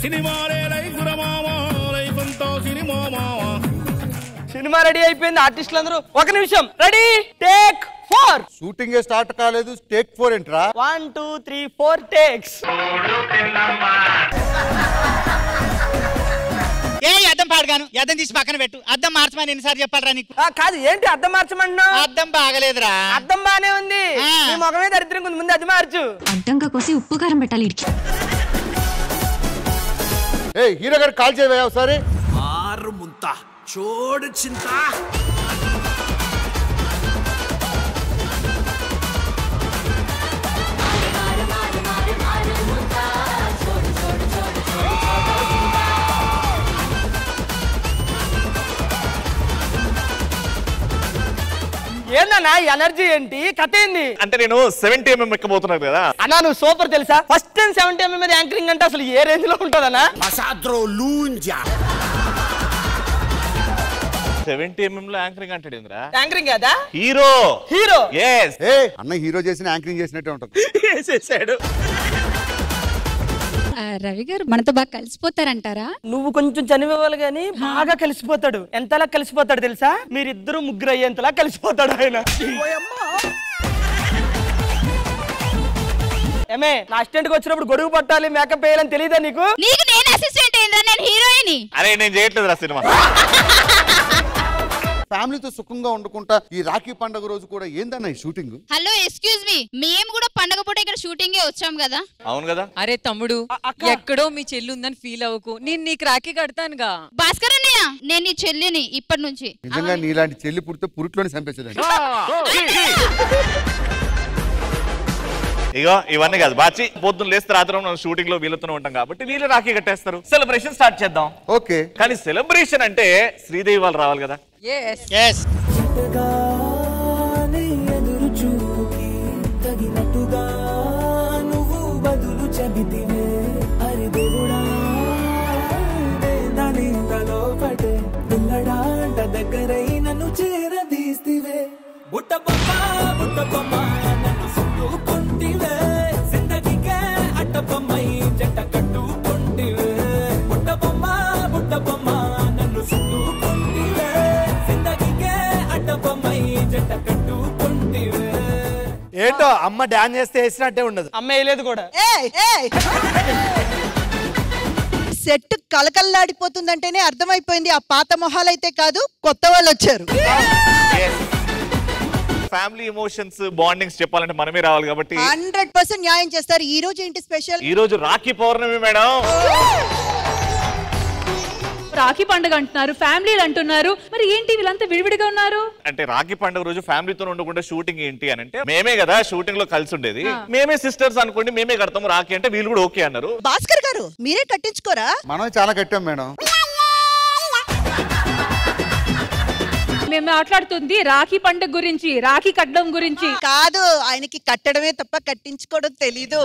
Cinema ready అయిపోయింది. ఆర్టిస్టులు అందరూ ఒక నిమిషం రెడీ టేక్ 4. షూటింగ్ స్టార్ట్ కాలేదు, టేక్ 4 ఏంట్రా? 1 2 3 4 టేక్స్. ఏ అద్దం పాడగాను, అద్దం తీసి పక్కన పెట్టు. అద్దం మార్చమని ఎన్నిసార్లు చెప్పాలరా నీకు? కాదు ఏంటి అద్దం మార్చమన్నావు? అద్దం బాగలేదురా. అద్దం బానే ఉంది, నీ ముఖమే దరిద్రంగా ఉంది, ముందు అది మార్చు. అడ్డంగా కోసి ఉప్పు కారం పెట్టాలి ఇడికి. హీరో గారు కాల్ చేయవా ఒకసారి? ఆరు ముంత చోడు చింత. ఏందన్నా ఎనర్జీ ఏంటి, కథ ఏంది? అంటే నేను 70mm ఎక్కబోతున్నాను కదా అన్నా. నువ్వు సూపర్ తెలుసా, ఫస్ట్ టైం 70mm మీద యాంకరింగ్ అంటే అసలు ఏ రేంజ్ లో ఉంటదన్నా? 70mm లో యాంకరింగ్ అంటాడు ఏంద్రా? యాంకరింగ్ కదా, హీరో. హీరో అన్న హీరో చేసిన యాంకరింగ్ చేసినట్టే ఉంటది. చేసాడు. రవి గారు మనతో బాగా కలిసిపోతారంటారా? నువ్వు కొంచెం చనిపోవాలి గానీ బాగా కలిసిపోతాడు. ఎంతలా కలిసిపోతాడు తెలుసా? మీరిద్దరు ముగ్గురు అయ్యేంతలా కలిసిపోతాడు ఆయన. ఏమే నా అసిస్టెంట్ కి వచ్చినప్పుడు గొడుగు పట్టాలి, మేకప్ వేయాలని తెలియదా నీకు? నీకు నేను అసిస్టెంట్ ఏంద్రా, నేను హీరోయిన్. అరే నేను చేయట్లేదు రా సినిమా. ఫ్యామిలీతో సుఖంగా వండుకుంటా ఈ రాఖీ పండుగ రోజు కూడా ఏందన్న ఈ షూటింగ్? హలో ఎక్స్క్యూజ్ మీ, మేము కూడా పండగ పూట ఇక్కడ షూటింగ్ వచ్చాం కదా. అవును కదా. అరే తమ్ముడు, ఎక్కడో మీ చెల్లి ఉందని ఫీల్ అవ్వకు, నేను నీకు రాఖీ కడతానుగా. భాస్కర్ అన్నయ్య, నేను నీ చెల్లిని ఇప్పటి నుంచి. నిజంగా నీలాంటి చెల్లి పుడితే పురుట్లోనే చంపేసేదండి. ఇగో ఇవన్నీ కాదు బాచి, పొద్దున్న లేస్తే రాత్రి షూటింగ్ లో వీళ్ళతోనే ఉంటాం కాబట్టి వీళ్ళు రాఖీ కట్టేస్తారు. సెలబ్రేషన్ స్టార్ట్ చేద్దాం. ఓకే, కానీ సెలబ్రేషన్ అంటే శ్రీదేవి వాళ్ళు రావాలి కదా. దగ్గరై నన్ను చేరదీస్తివే. బుట్టబొమ్మ బుట్టబొమ్మ నన్ను సుట్టుకుంటివే. జిందగీకే అట్టబొమ్మై జంట కట్టుకుంటివే. బుట్టబొమ్మ బుట్టబొమ్మ నన్ను సుట్టుకుంటివే. జిందగీకే అట్టబొమ్మై జంట కట్టుకుంటివే. ఏంటో అమ్మ డాన్స్ చేస్తే వేసినట్టే ఉండదు. అమ్మ వేయలేదు కూడా. సెట్ కలకల్లాడిపోతుందంటేనే అర్థమైపోయింది ఆ పాత మొహాలైతే కాదు, కొత్త వాళ్ళు వచ్చారు. ఫ్యామిలీ ఎమోషన్స్ బాండింగ్స్ చెప్పాలంటే మనమే రావాలి కాబట్టి 100% న్యాయం చేస్తారు. ఈ రోజు ఏంటి స్పెషల్? ఈ రోజు రాఖీ పౌర్ణమి మేడం. రాఖీ పండుగ అంటున్నారు, ఫ్యామిలీలు అంటున్నారు, మరి ఏంటి వీళ్ళంతా విడివిడిగా ఉన్నారు? అంటే రాఖీ పండుగ రోజు ఫ్యామిలీతో ఉండకుండా షూటింగ్ ఏంటి అని అంటే, మేమే కదా షూటింగ్ లో కలిసి ఉండేది, మేమే సిస్టర్స్ అనుకోండి, మేమే కడతాము రాఖీ అంటే వీళ్ళు కూడా ఓకే అన్నారు. భాస్కర్ గారు మీరే కట్టించుకోరా? మనం చాలా కట్టాం మేడం. మేము మాట్లాడుతుంది రాఖీ పండుగ గురించి, రాఖీ కట్టడం గురించి కాదు. ఆయనకి కట్టడమే తప్ప కట్టించుకోవడం తెలీదు.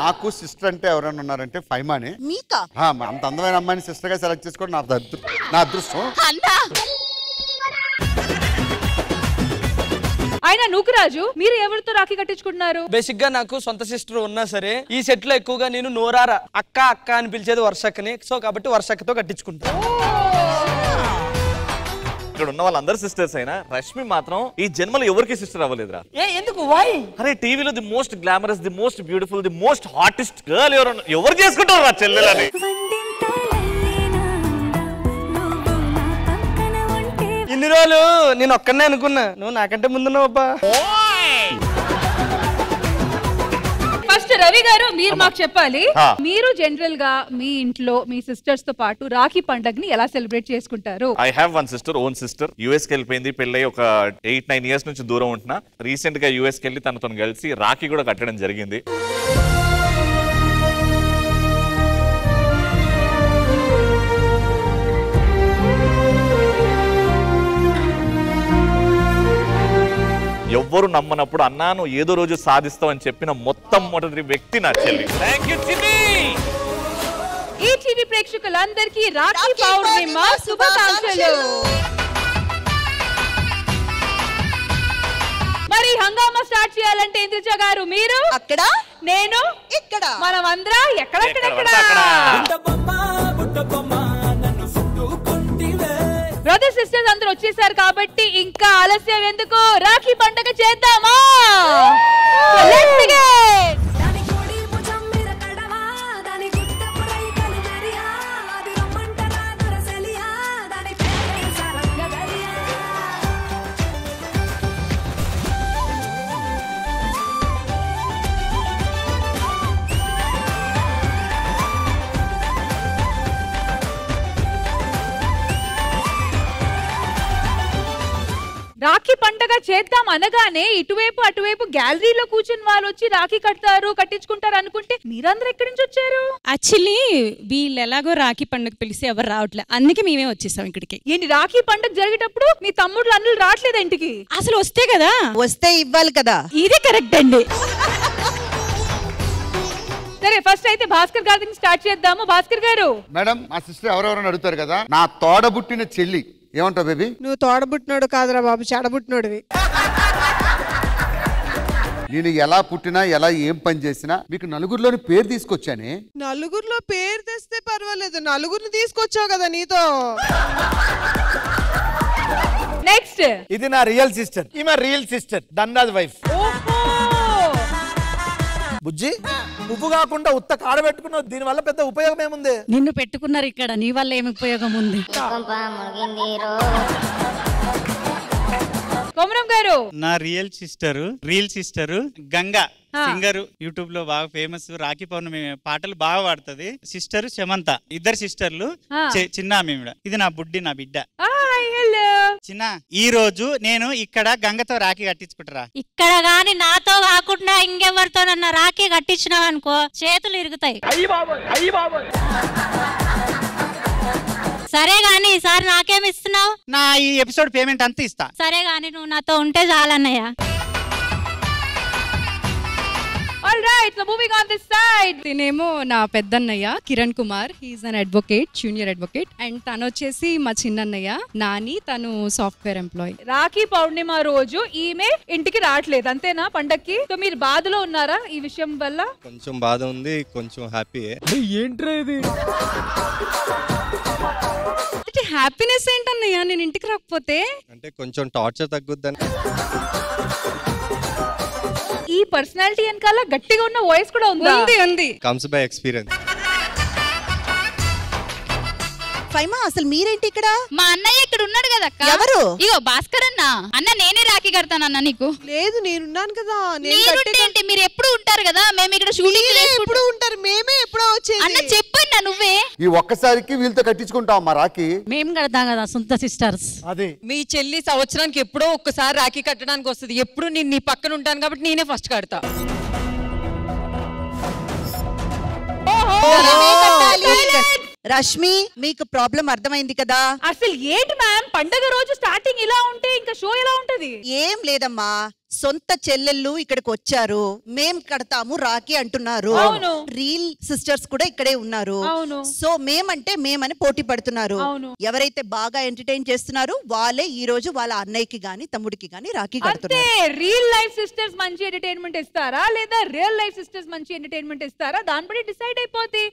నాకు సిస్టర్ అంటే ఎవరైనా ఉన్నారంటే ఫైమానే. మీకా? అంత అందమైన అమ్మాయిని సిస్టర్ గా సెలెక్ట్ చేసుకోవడం నా అదృష్టం. ఆయన నూకరాజు, మీరు ఎవరితో రాఖీ కట్టించుకుంటున్నారు? బేసిక్ గా నాకు సొంత సిస్టర్ ఉన్నా సరే ఈ సెట్ లో ఎక్కువగా నేను నోరారా అక్క అక్క అని పిలిచేది వర్షక్కని. సో కాబట్టి వర్షక్కతో కట్టించుకుంటా. ఇక్కడ ఉన్న వాళ్ళందరూ సిస్టర్స్ అయినా రష్మి మాత్రం ఈ జన్మలో ఎవరికి సిస్టర్ అవ్వలేదురా. ఎందుకు? వై? అరే టీవీలో the most glamorous, the most beautiful, the most hottest girl ఎవరు చేసుకుంటారు రా చెల్లెలని? ఇన్ని రోజులు నేను ఒక్కనే అనుకున్నా, నువ్వు నాకంటే ముందున్నావు అబ్బా. ఫస్ట్ రవి గారు మీరు మాకు చెప్పాలి, మీరు జనరల్ గా మీ ఇంట్లో మీ సిస్టర్స్ తో పాటు రాఖీ పండుగని ఎలా సెలబ్రేట్ చేసుకుంటారు? I have one sister, own sister. US కి వెళ్ళిపోయింది, పెళ్ళై ఒక 8-9 ఇయర్స్ నుంచి దూరం ఉంటున్నా. రీసెంట్ గా యుఎస్ కి వెళ్ళి తనతో కలిసి రాఖీ కూడా కట్టడం జరిగింది. ఎవ్వరు నమ్మనప్పుడు అన్నా నువ్వు ఏదో రోజు సాధిస్తావు అని చెప్పిన మొట్టమొదటి వ్యక్తి నా చెల్లి. థాంక్యూ చిన్ని. ఈ టీవీ ప్రేక్షకులందరికీ రాఖీ పౌర్ణిమ శుభాకాంక్షలు. మరి హంగామా స్టార్ట్ చేయాలంటే ఇంద్రజ గారు మీరు అక్కడ నేను ఇక్కడ మనం అందరం ఎక్కడెక్కడెక్కడ బ్రదర్ సిస్టర్స్ అందరూ వచ్చేసారు కాబట్టి ఇంకా ఆలస్యం ఎందుకు, రాఖీ పండగ చేద్దామా? Let's begin. రాఖీ పండగ చేద్దాం అనగానే ఇటువైపు అటువైపు గ్యాలరీలో కూర్చుని వాళ్ళు వచ్చి రాఖీ కడతారు కట్టించుకుంటారు అనుకుంటే మీరందరూ ఎక్కడి నుంచి వచ్చారు? యాక్చువల్లీ వీళ్ళు ఎలాగో రాఖీ పండుగ పిలిచి ఎవరు రావట్లే, అందుకే మేమే వచ్చేసాం ఇక్కడికి. ఏంటి రాఖీ పండుగ జరిగేటప్పుడు మీ తమ్ముళ్ళు అన్నులు రావట్లేదు ఇంటికి? అసలు వస్తే కదా, వస్తే ఇవ్వాలి కదా. ఇదే కరెక్ట్ అండి. సరే ఫస్ట్ అయితే భాస్కర్ గారిని స్టార్ట్ చేద్దాము. భాస్కర్ గారు. మేడం మా సిస్టర్ ఎవరెవరని అడుగుతారు కదా, నా తోడబుట్టిన చెల్లి ఏమంటావు బేబీ? నువ్వు తోడబుట్టినోడు కాదురా బాబు, చెడబుట్టినోడివి. నేను ఎలా పుట్టినా ఎలా ఏం పని చేసినా మీకు నలుగురిలోని పేరు తీసుకొచ్చానే. నలుగురిలో పేరు తెస్తే పర్వాలేదు, నలుగురిని తీసుకొచ్చావు కదా నీతో. నెక్స్ట్. ఇది నా రియల్ సిస్టర్, ఈమె రియల్ సిస్టర్, దండాజ్ వైఫ్. బుజ్జి నువ్వు కాకుండా ఉత్త కాడ పెట్టుకున్నావు, దీని వల్ల పెద్ద ఉపయోగం ఏముంది? నిన్ను పెట్టుకున్నారు ఇక్కడ, నీ వల్ల ఏమి ఉపయోగం ఉంది? కొమరం గారు. నా real sister Ganga singer, YouTube లో బాగా ఫేమస్, రాఖీ పౌర్ణమి పాటలు బాగా పాడుతుంది. సిస్టర్ సమంత, ఇద్దరు సిస్టర్లు, చిన్న ఆమె. ఇది నా బుడ్డి, నా బిడ్డ. చిన్న ఈ రోజు నేను ఇక్కడ గంగతో రాఖీ కట్టించుకుంటారా? ఇక్కడ గాని నాతో కాకుండా ఇంకెవరితోనన్నా రాఖీ కట్టించినావు అనుకో చేతులు ఇరుగుతాయి. సరే గాని ఈసారి నాకేమి ఇస్తున్నావు? నా ఈ ఎపిసోడ్ పేమెంట్ అంతా ఇస్తా. సరే గాని నువ్వు నాతో ఉంటే చాలన్నయ్య. Alright, so moving on this side. తినేమో నా పెద్దన్నయ్య Kiran Kumar, he is an advocate, junior advocate. And తను వచ్చేసి మా చిన్నన్నయ్య నాని, తను సాఫ్ట్వేర్ ఎంప్లాయీ. రాఖీ పౌర్ణిమ రోజు ఈమె ఇంటికి రావట్లేదు అంతేనా పండక్కి? సో మీరు బాధలో ఉన్నారా ఈ విషయం వల్ల? కొంచెం బాధ ఉంది, కొంచెం హ్యాపీ. ఏంట్రా ఇది? హ్యాపీనెస్ ఏంటన్నయ్య నేను ఇంటికి రాకపోతే? అంటే కొంచెం టార్చర్ తగ్గుద్దని. ఈ పర్సనాలిటీ వెనకాల గట్టిగా ఉన్న వాయిస్ కూడా ఉంది. Comes by experience. ఫైమా అసలు మీరేంటి ఇక్కడ? మా అన్నయ్య ఇక్కడ ఉన్నాడు కదా అక్క. ఎవరు? ఇగో భాస్కర్ అన్న. అన్న నేనే రాఖీ కడతానన్న నీకు. లేదు నేనున్నాను కదా. ఏంటి మీరు ఎప్పుడు ఉంటారు కదా, మేము ఇక్కడ షూటింగ్ ఎప్పుడు ఉంటారు, మేమే ఎప్పుడో వచ్చేది. అన్న చెప్పన్నా నువ్వే. ఈ ఒక్కసారికి వీళ్ళతో కట్టించుకుంటాం మా రాఖీ. మేము కడతాం కదా సొంత సిస్టర్స్. అదే మీ చెల్లి సంవత్సరానికి ఎప్పుడో ఒక్కసారి రాఖీ కట్టడానికి వస్తుంది. ఎప్పుడు నేను నీ పక్కన ఉంటాను కాబట్టి నేనే ఫస్ట్ కడతా. రష్మి మీకు ప్రాబ్లం అర్థమైంది కదా? అసలు ఏంటి మ్యామ్, పండగ రోజు స్టార్టింగ్ ఇలా ఉంటే ఇంకా షో ఎలా ఉంటది? ఏం లేదమ్మా, సొంత చెల్లెళ్ళు ఇక్కడికి వచ్చారు, మేం కడతాము రాఖీ అంటున్నారు. రియల్ సిస్టర్స్ కూడా ఇక్కడే ఉన్నారు. సో మేమంటే మేమని పోటీ పడుతున్నారు. ఎవరైతే బాగా ఎంటర్టైన్ చేస్తున్నారు వాళ్ళే ఈ రోజు వాళ్ళ అన్నయ్యకి గాని తమ్ముడికి గాని రాఖీ కడుతున్నారు. రియల్ లైఫ్ సిస్టర్స్ మంచి ఎంటర్టైన్మెంట్ ఇస్తారా లేదా రియల్ లైఫ్ సిస్టర్స్ మంచి ఎంటర్టైన్మెంట్ ఇస్తారా, దాని బట్టి డిసైడ్ అయిపోతే.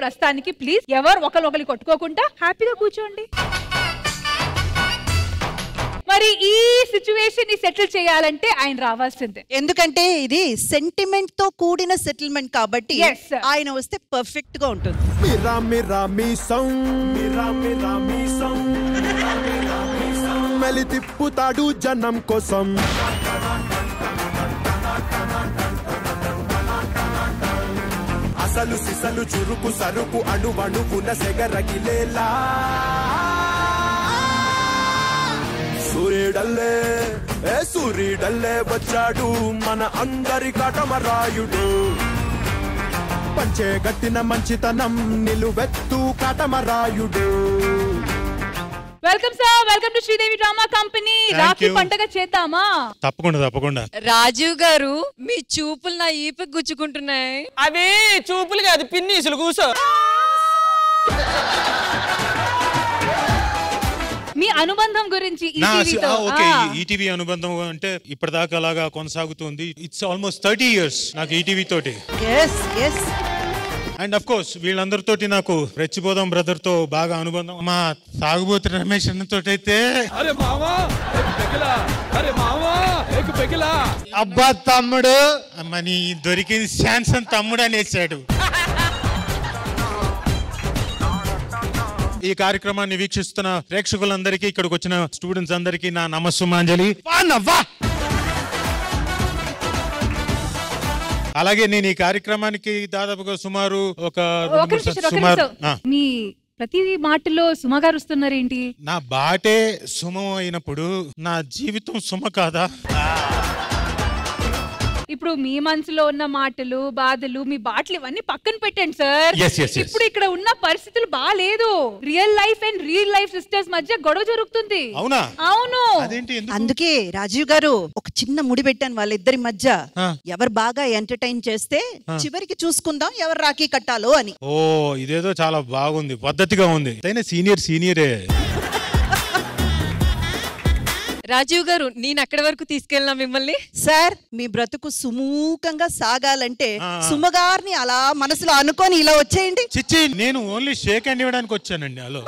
ప్రస్తుతానికి ప్లీజ్ ఎవరు ఒకరిని కొట్టుకోకుండా హ్యాపీగా కూర్చోండి. మరి ఈ సిచ్యువేషన్ ని సెటిల్ చేయాలంటే ఆయన రావాల్సిందే, ఎందుకంటే ఇది సెంటిమెంట్ తో కూడిన సెటిల్మెంట్ కాబట్టి ఆయన వస్తే పర్ఫెక్ట్ గా ఉంటుంది. మెలి తిప్పుతాడు జనం కోసం, అసలు సిసలు చురుకు సరుకు అణువణువున సెగరగిలేలా, సూర్యుడల్లే వచ్చాడు మన అందరి కాటమరాయుడు, పంచే గట్టిన మంచితనం నిలువెత్తు Katamarayudu. Welcome sir, welcome to Sridevi drama company. Rakhi పండగ చేద్దామా? తప్పకుండా. రాజీవ్ గారు మీ చూపులు నా ఈపకి గుచ్చుకుంటున్నాయి. అవి చూపులు కాదు పిన్నీసులు, కూసో. మీ అనుబంధం గురించి నా ఈటీవీతో. ఓకే ఈటీవీ అనుబంధం అంటే ఇప్పటిదాకా అలాగా కొనసాగుతుంది. ఇట్స్ ఆల్మోస్ట్ 30 years నాకు ఈటీవీ తోటి. అండ్ అఫ్ కోర్స్ వీళ్ళందరితోటి నాకు రెచ్చిపోదాం బ్రదర్ తో బాగా అనుబంధం. మా తాగుబోతు రమేష్ అన్నతో అయితే అబ్బా తమ్ముడు మని దొరికింది శాంసన్ తమ్ముడు అనేసాడు. ఈ కార్యక్రమాన్ని వీక్షిస్తున్న ప్రేక్షకులందరికీ, ఇక్కడికి వచ్చిన స్టూడెంట్స్ అందరికీ నా నమస్సుమాంజలి. అలాగే నేను ఈ కార్యక్రమానికి దాదాపుగా సుమారు మీ ప్రతి మాటలో సుమ గారు వస్తున్నారేంటి? నా బాటే సుమ అయినప్పుడు నా జీవితం సుమ కాదా? ఇప్పుడు మీ మనసులో ఉన్న మాటలు, బాధలు, మీ బాటలు ఇవన్నీ పక్కన పెట్టండి సార్. ఇప్పుడు ఇక్కడ ఉన్న పరిస్థితులు బాగాలేదు. Real life and real life sisters మధ్య గొడవ జరుగుతుంది. అవునా? అవును. అందుకే రాజీవ్ గారు ఒక చిన్న ముడి పెట్టాను వాళ్ళిద్దరి మధ్య. ఎవరు బాగా ఎంటర్టైన్ చేస్తే చివరికి చూసుకుందాం ఎవరు రాఖీ కట్టాలో అని. ఓ ఇదేదో చాలా బాగుంది, పద్ధతిగా ఉంది. సీనియరే. రాజీవ్ గారు, నేను అక్కడి వరకు తీసుకెళ్ళినా మిమ్మల్ని. సార్ మీ బ్రతుకు సుమూకంగా సాగాలంటే సుమగారిని అలా మనసులో అనుకొని ఇలా వచ్చేయండి. చిచ్చి, నేను ఓన్లీ షేక్ హ్యాండ్ ఇవ్వడానికి వచ్చానండి. హలో,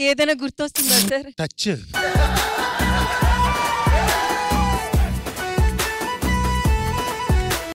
ఏదైనా గుర్తొస్తుందా సార్? టచ్